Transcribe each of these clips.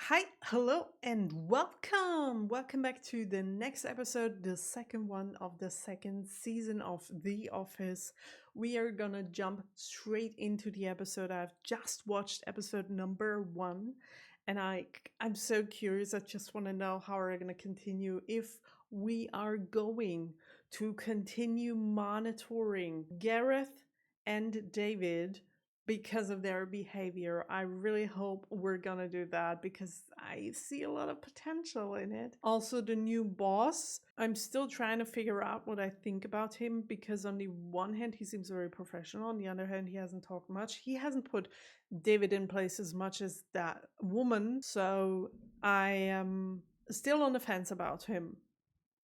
Hi, hello, and welcome! Welcome back to the next episode, the second one of the second season of The Office. We are gonna jump straight into the episode. I've just watched episode number one, and I'm so curious. I just want to know how we're gonna continue. If we are going to continue monitoring Gareth and David because of their behavior. I really hope we're gonna do that because I see a lot of potential in it. Also, the new boss, I'm still trying to figure out what I think about him because, on the one hand, he seems very professional, on the other hand, he hasn't talked much. He hasn't put David in place as much as that woman, so I am still on the fence about him,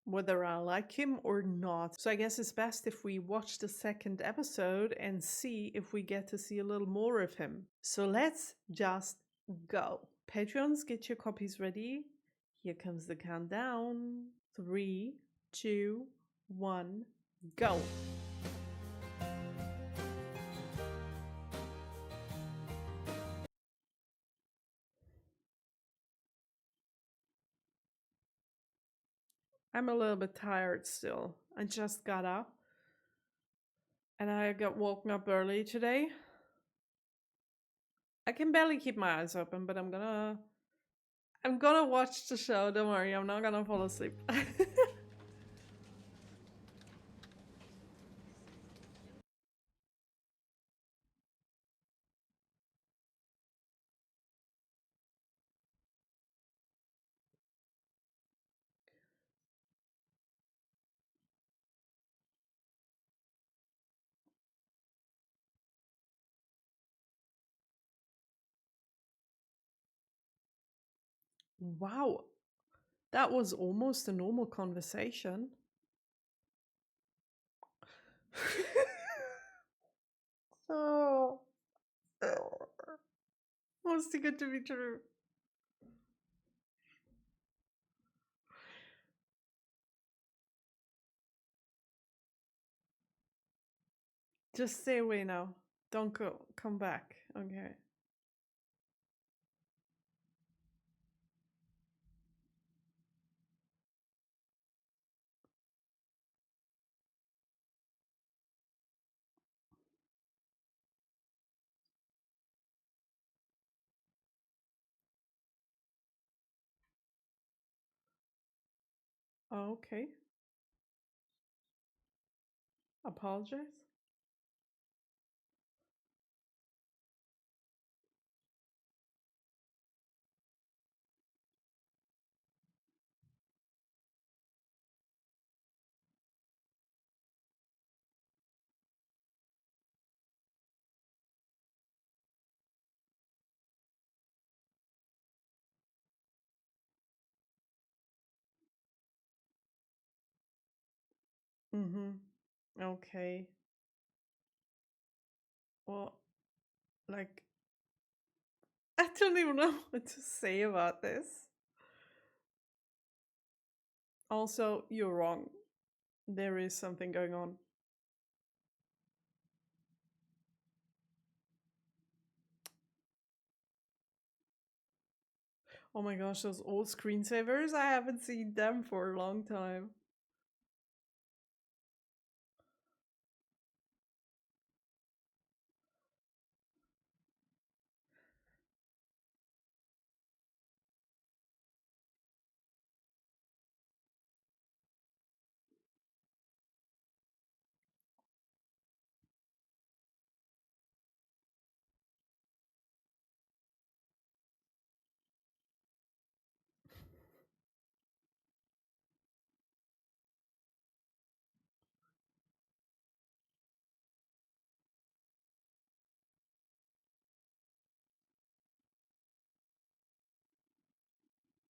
whether I like him or not. So I guess it's best if we watch the second episode and see if we get to see a little more of him. So let's just go. Patreons, get your copies ready. Here comes the countdown. 3, 2, 1, go. I'm a little bit tired still. I just got up and I got woken up early today. I can barely keep my eyes open, but I'm gonna watch the show. Don't worry, I'm not gonna fall asleep. Wow, that was almost a normal conversation. Oh, was too good to be true. Just stay away now. Don't go. Come back. Okay. Okay. Apologize. Mm-hmm. Okay. Well, like, I don't even know what to say about this. Also, you're wrong. There is something going on. Oh my gosh, those old screensavers? I haven't seen them for a long time.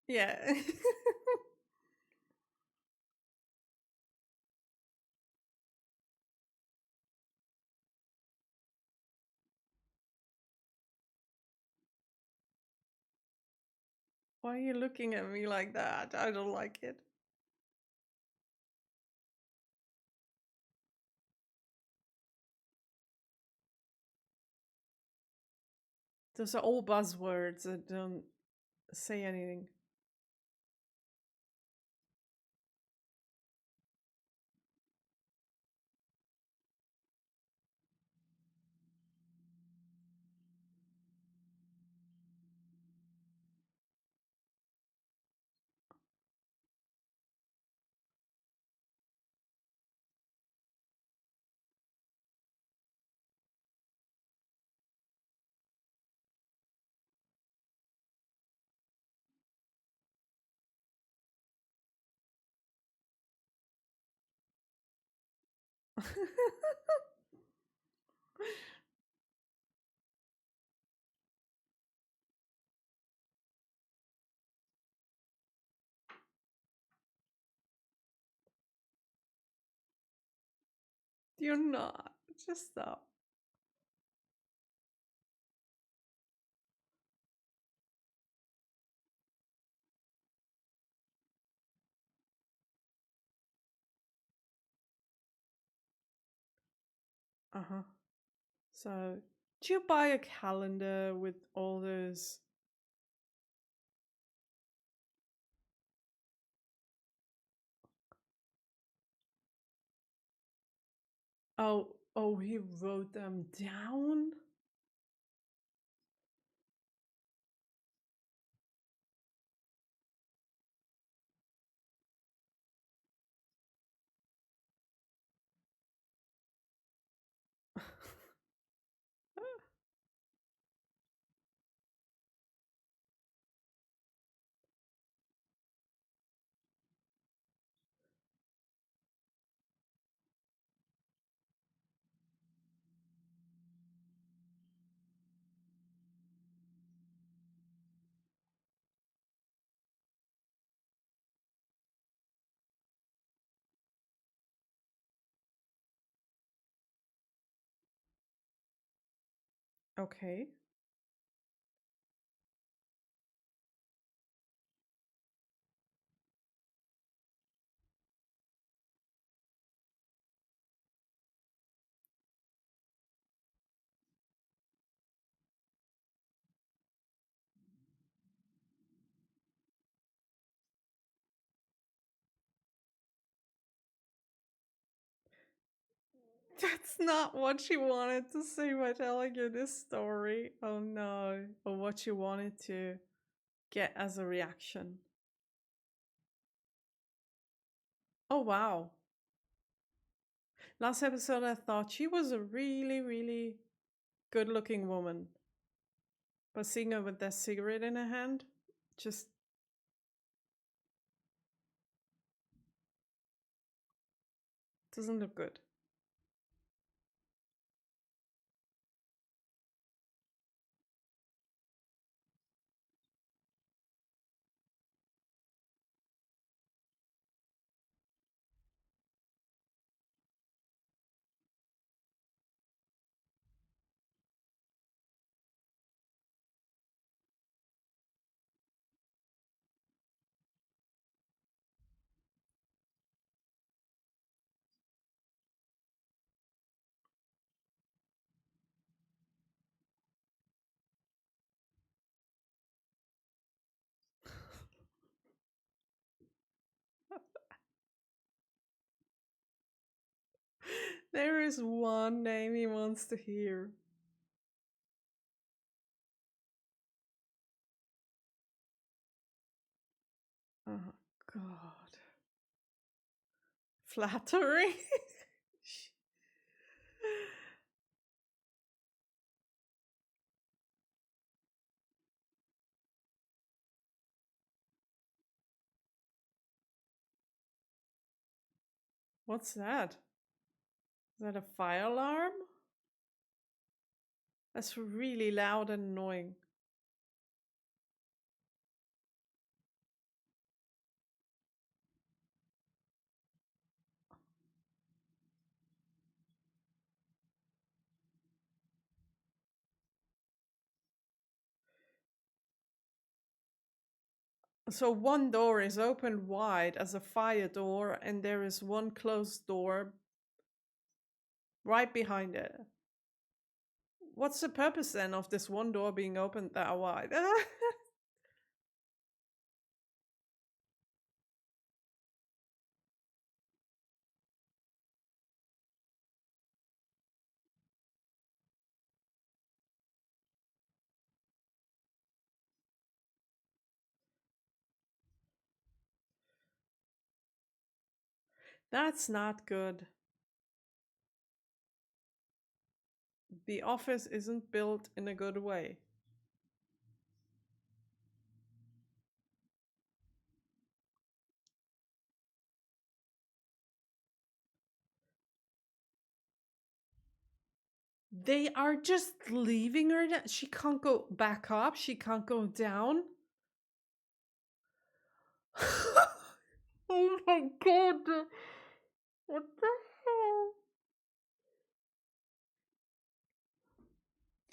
Yeah. Why are you looking at me like that? I don't like it. Those are all buzzwords. I don't say anything. You're not. Just stop. Uh huh. So, do you buy a calendar with all those? Oh, he wrote them down? Okay. That's not what she wanted to say by telling you this story. Oh no. Or what she wanted to get as a reaction. Oh wow. Last episode, I thought she was a really, really good looking woman. But seeing her with that cigarette in her hand just doesn't look good. There is one name he wants to hear. Oh, God. Flattering? What's that? Is that a fire alarm? That's really loud and annoying. So one door is opened wide as a fire door, and there is one closed door right behind it. What's the purpose then of this one door being opened that wide? That's not good. The office isn't built in a good way. They are just leaving her. She can't go back up. She can't go down. Oh my god. What the hell?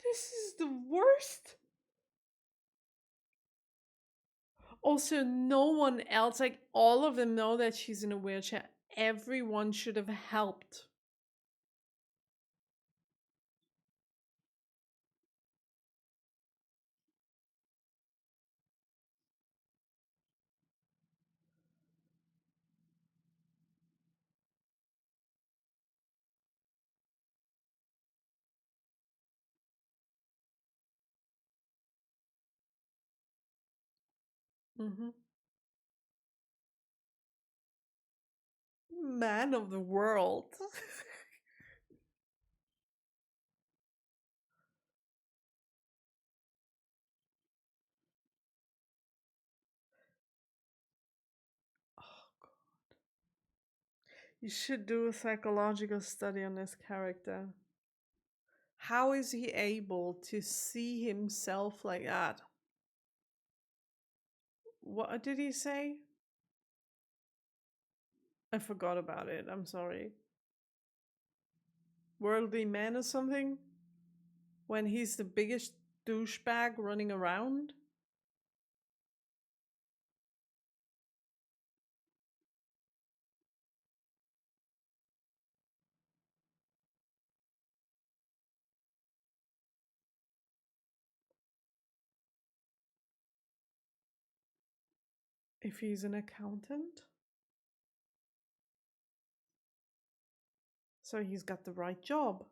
This is the worst. Also, no one else, like all of them know that she's in a wheelchair. Everyone should have helped. Hmm. Man of the world. Oh, God. You should do a psychological study on this character. How is he able to see himself like that? What did he say? I forgot about it. I'm sorry. Worldly man or something? When he's the biggest douchebag running around? If he's an accountant? So he's got the right job.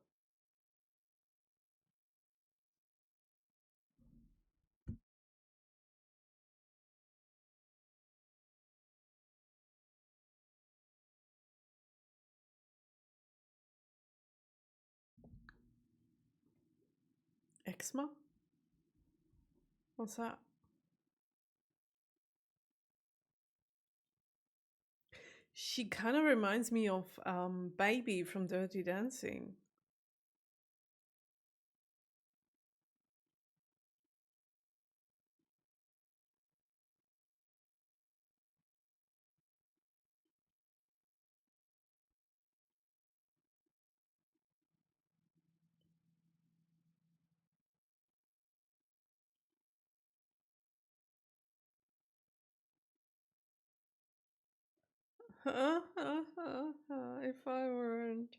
Eczema? What's that? She kind of reminds me of Baby from Dirty Dancing. If I weren't.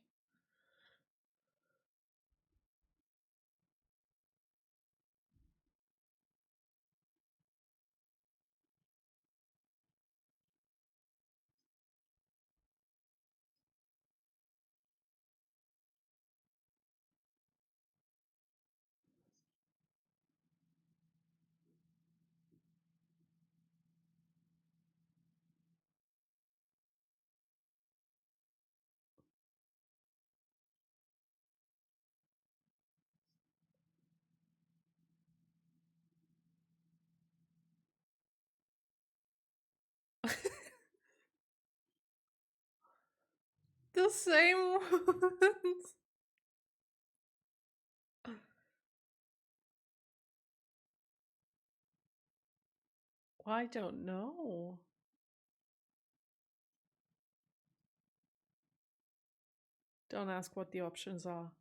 The same ones. I don't know. Don't ask what the options are.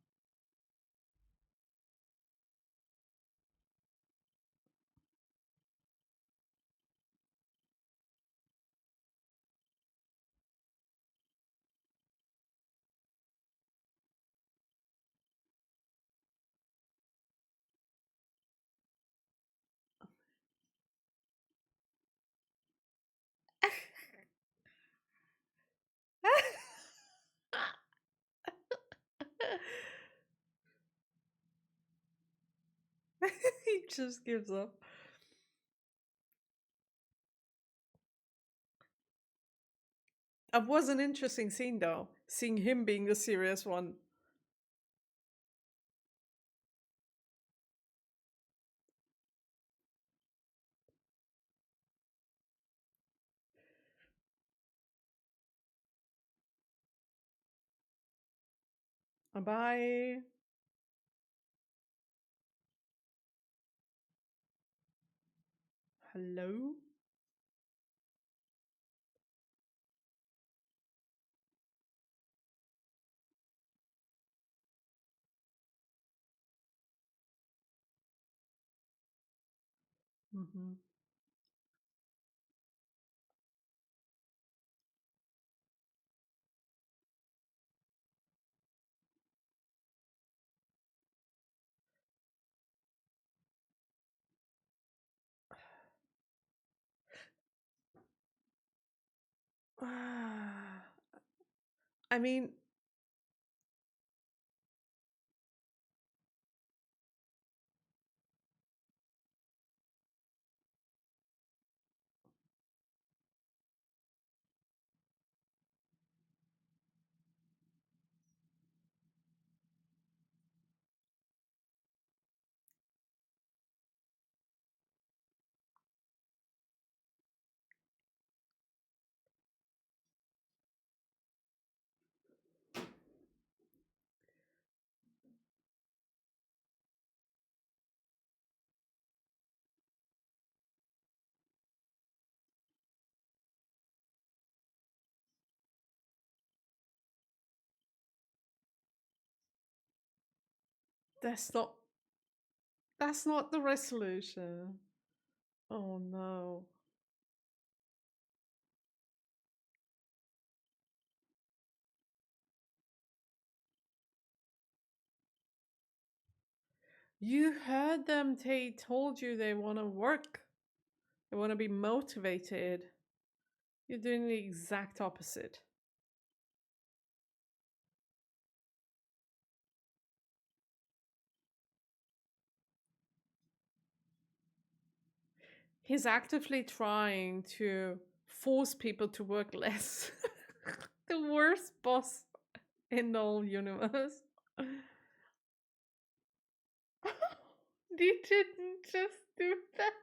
He just gives up. It was an interesting scene though, seeing him being the serious one. Bye. Hello? Mm-hmm. I mean, that's not that's not the resolution. Oh no. You heard them. They told you they want to work. They want to be motivated. You're doing the exact opposite. He's actively trying to force people to work less. The worst boss in the whole universe. They didn't just do that.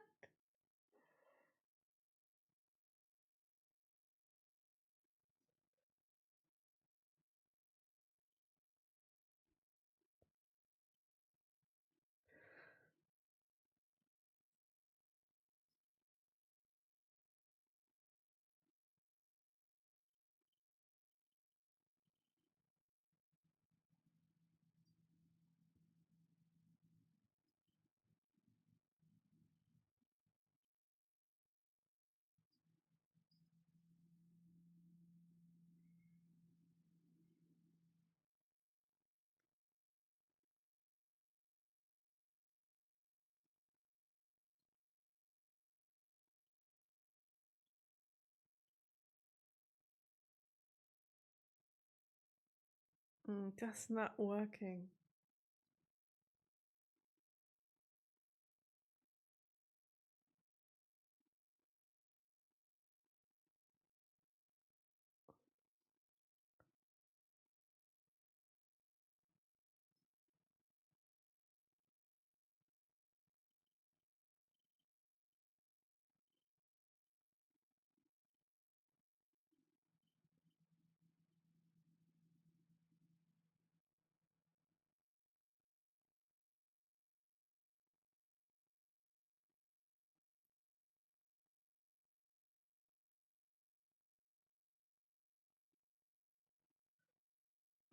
That's not working.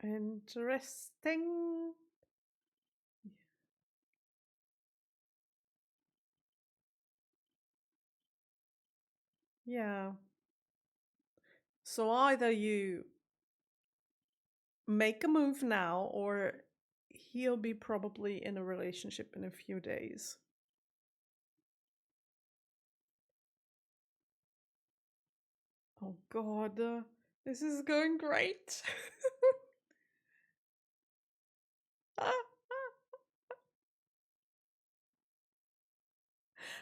Interesting. Yeah. So either you make a move now or he'll be probably in a relationship in a few days. Oh god, this is going great.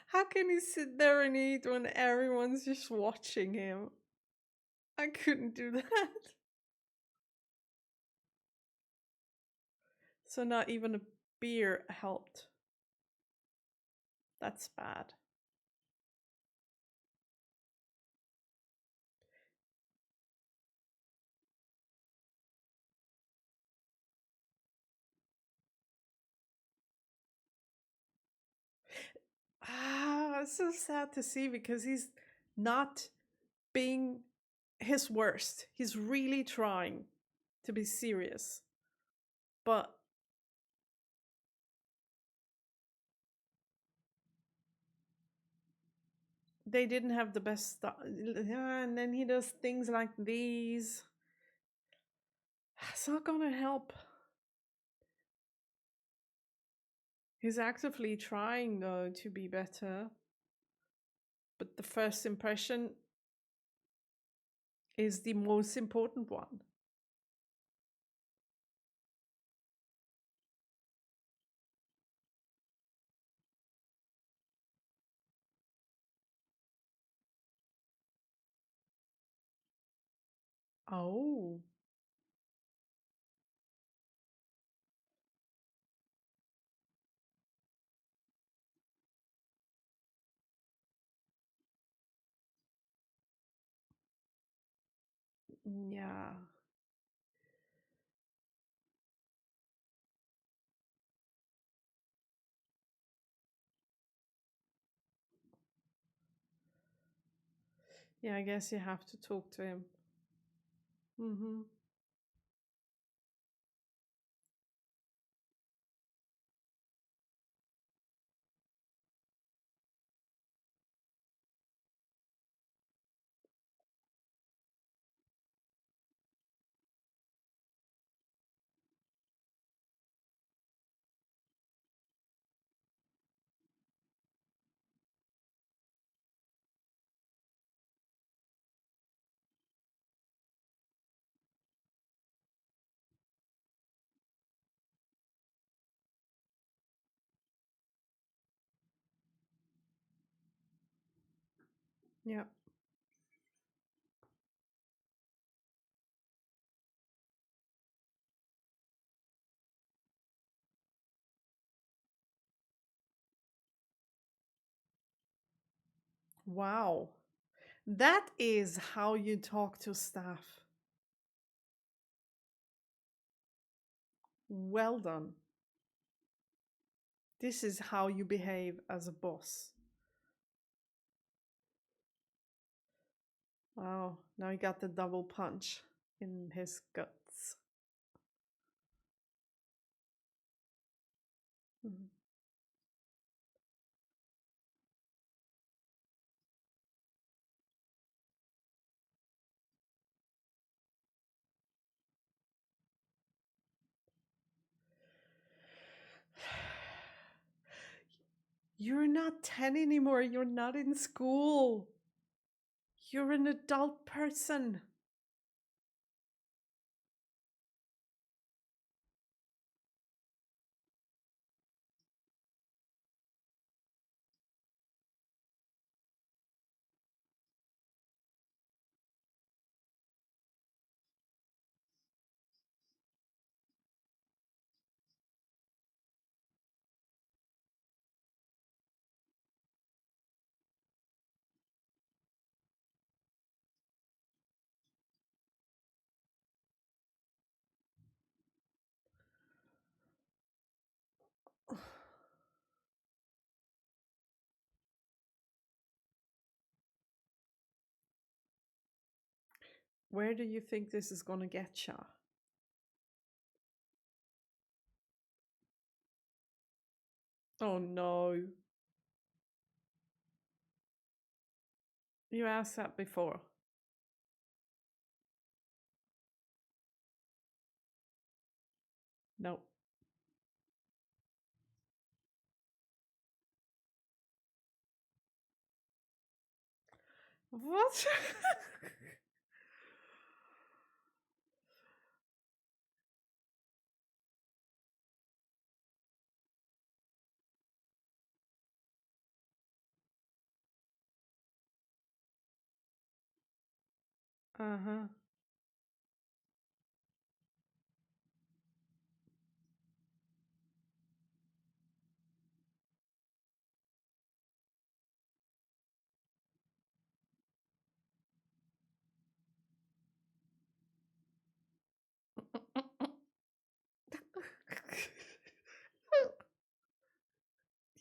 How can he sit there and eat when everyone's just watching him? I couldn't do that. So not even a beer helped. That's bad. It's so sad to see because he's not being his worst. He's really trying to be serious. But they didn't have the best stuff. Yeah, and then he does things like these. It's not gonna help. He's actively trying though to be better. But the first impression is the most important one. Oh, yeah. Yeah, I guess you have to talk to him. Mm-hmm. Yeah. Wow. That is how you talk to staff. Well done. This is how you behave as a boss. Wow. Now he got the double punch in his guts. Mhm. You're not 10 anymore. You're not in school. You're an adult person. Where do you think this is going to get you? Oh no. You asked that before. No. What? Uh-huh.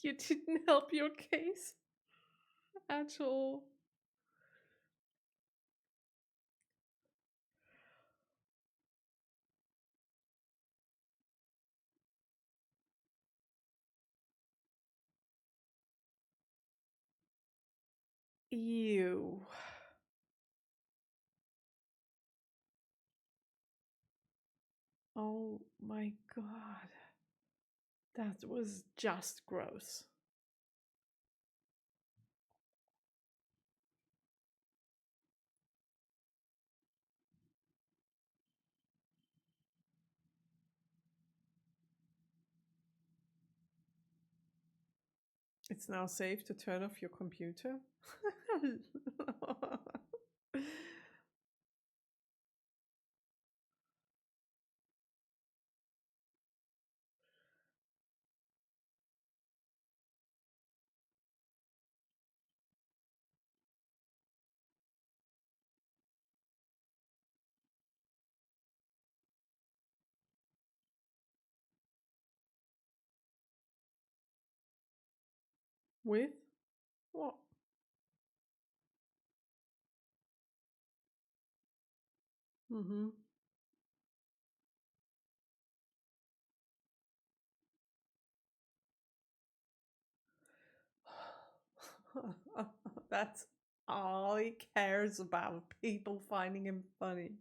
You didn't help your case at all. Ew. Oh my god. That was just gross. It's now safe to turn off your computer. With what? Mm-hmm. That's all he cares about, people finding him funny.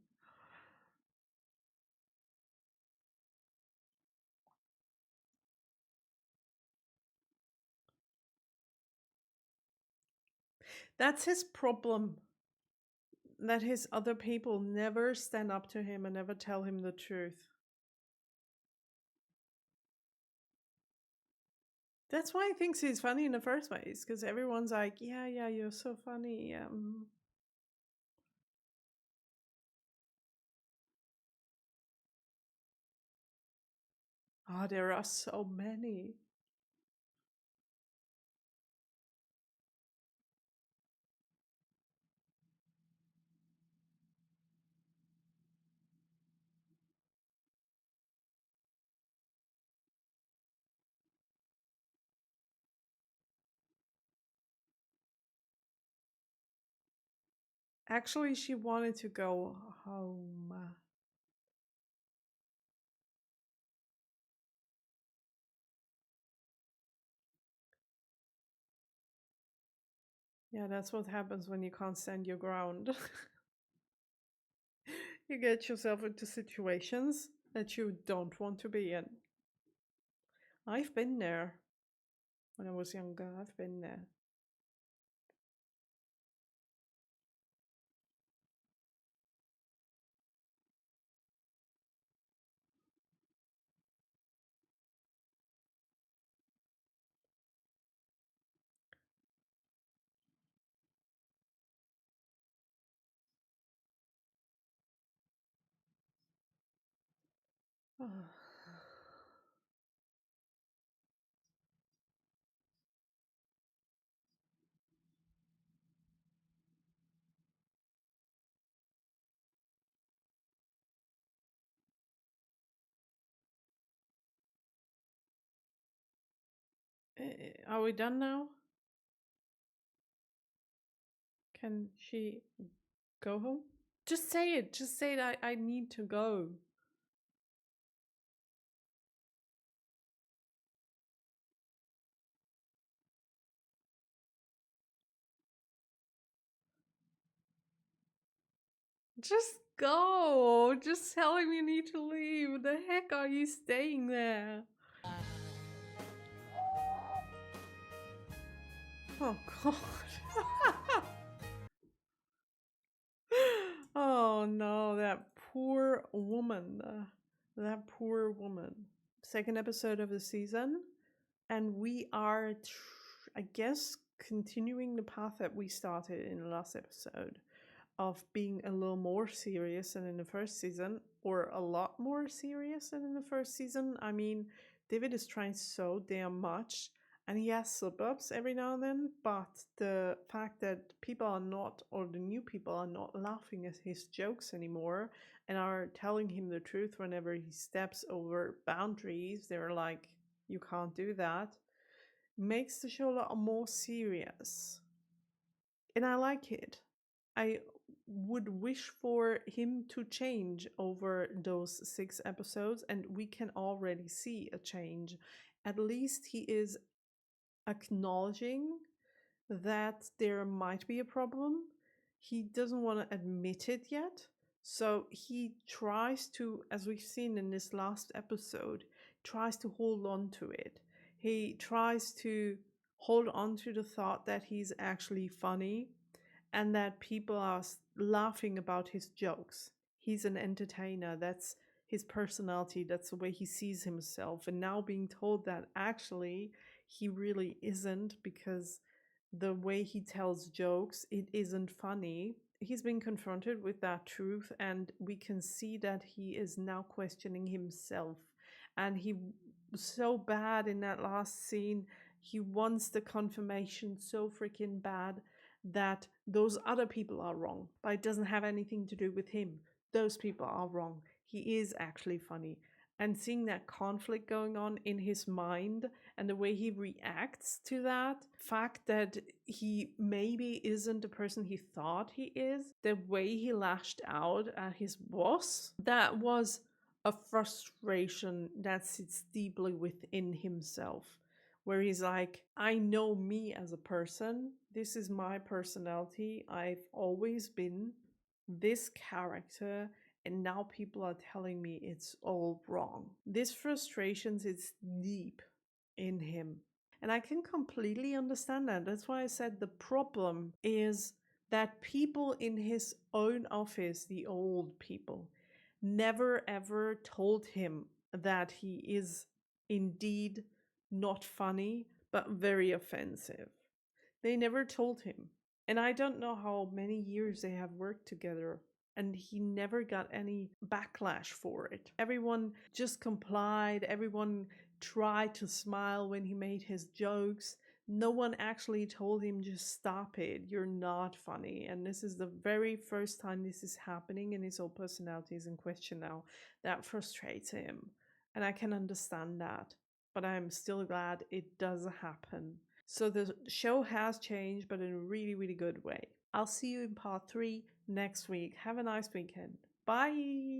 That's his problem. That his other people never stand up to him and never tell him the truth. That's why he thinks he's funny in the first place, because everyone's like, yeah, yeah, you're so funny. Oh, there are so many. Actually, she wanted to go home. Yeah, that's what happens when you can't stand your ground. You get yourself into situations that you don't want to be in. I've been there when I was younger. I've been there. Are we done now? Can she go home? Just say it. Just say that I need to go. Just go. Just tell him you need to leave. The heck are you staying there? Oh, God. Oh, no. That poor woman. That poor woman. Second episode of the season. And we are, I guess, continuing the path that we started in the last episode of being a little more serious than in the first season, or a lot more serious than in the first season. I mean, David is trying so damn much, and he has slip-ups every now and then, but the fact that people are not, or the new people are not laughing at his jokes anymore and are telling him the truth whenever he steps over boundaries, they're like, you can't do that, makes the show a lot more serious. And I like it. I would wish for him to change over those 6 episodes, and we can already see a change. At least he is acknowledging that there might be a problem. He doesn't want to admit it yet. So he tries to, as we've seen in this last episode, tries to hold on to it. He tries to hold on to the thought that he's actually funny and that people are laughing about his jokes. He's an entertainer. That's his personality. That's the way he sees himself. And now being told that actually he really isn't, because the way he tells jokes, it isn't funny. He's been confronted with that truth, and we can see that he is now questioning himself. And he was so bad in that last scene. He wants the confirmation so freaking bad that those other people are wrong, but it doesn't have anything to do with him. Those people are wrong. He is actually funny. And seeing that conflict going on in his mind and the way he reacts to that fact that he maybe isn't the person he thought he is, the way he lashed out at his boss, that was a frustration that sits deeply within himself, where he's like, I know me as a person. This is my personality. I've always been this character, and now people are telling me it's all wrong. This frustration is deep in him. And I can completely understand that. That's why I said the problem is that people in his own office, the old people, never ever told him that he is indeed not funny, but very offensive. They never told him. And I don't know how many years they have worked together, and he never got any backlash for it. Everyone just complied, everyone tried to smile when he made his jokes. No one actually told him, just stop it, you're not funny. And this is the very first time this is happening, and his whole personality is in question now. That frustrates him. And I can understand that. But I'm still glad it does happen. So the show has changed, but in a really, really good way. I'll see you in part 3 next week. Have a nice weekend. Bye!